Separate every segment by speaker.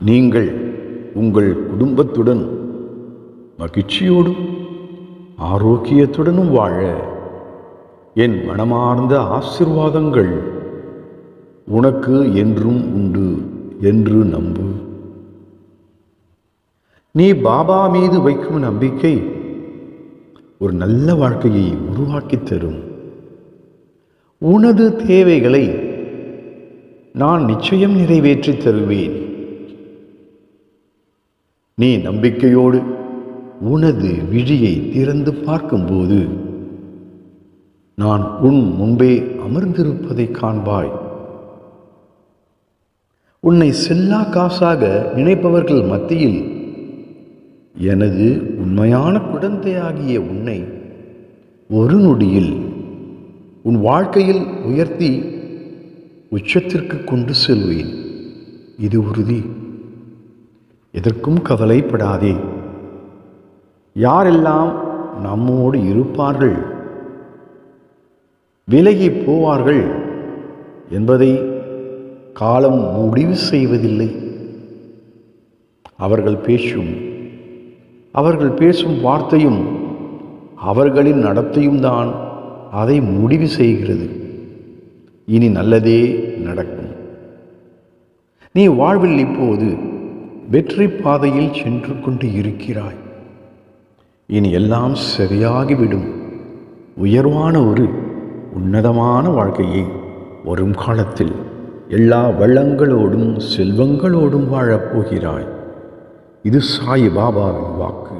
Speaker 1: நீங்கள் உங்கள் குடும்பத்துடன் மகிழ்ச்சியோடும் ஆரோக்கியத்துடனும் வாழ என் மனமார்ந்த ஆசீர்வாதங்கள் உனக்கு என்றும் உண்டு என்று நம்பு. நீ பாபா மீது வைக்கும் நம்பிக்கை ஒரு நல்ல வாழ்க்கையை உருவாக்கித் தரும். உனது தேவைகளை நான் நிச்சயம் நிறைவேற்றித் தருவேன். நீ நம்பிக்கையோடு உனது விழியை திறந்து பார்க்கும்போது நான் உன் முன்பே அமர்ந்திருப்பதை காண்பாய். உன்னை செல்லா காசாக நினைப்பவர்கள் மத்தியில் எனது உண்மையான குழந்தையாகிய உன்னை ஒரு நொடியில் உன் வாழ்க்கையில் உயர்த்தி உச்சத்திற்கு கொண்டு செல்வேன். இது உறுதி. எதற்கும் கவலைப்படாதே. யாரெல்லாம் நம்மோடு இருப்பார்கள், விலகி போவார்கள் என்பதை காலம் முடிவு செய்வதில்லை. அவர்கள் பேசும் வார்த்தையும் அவர்களின் நடத்தையும் தான் அதை முடிவு செய்கிறது. இனி நல்லதே நடக்கும். நீ வாழ்வில் இப்போது வெற்றி பாதையில் சென்று கொண்டு இருக்கிறாய். இனி எல்லாம் சரியாகிவிடும். உயர்வான ஒரு உன்னதமான வாழ்க்கையை வரும் காலத்தில் எல்லா வளங்களோடும் செல்வங்களோடும் வாழப்போகிறாய். இது சாய் பாபாவின் வாக்கு.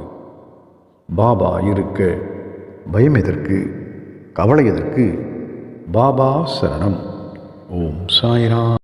Speaker 1: பாபா இருக்க பயம் எதற்கு, கவலை எதற்கு? பாபா சரணம். ஓம் சாய்ராம்.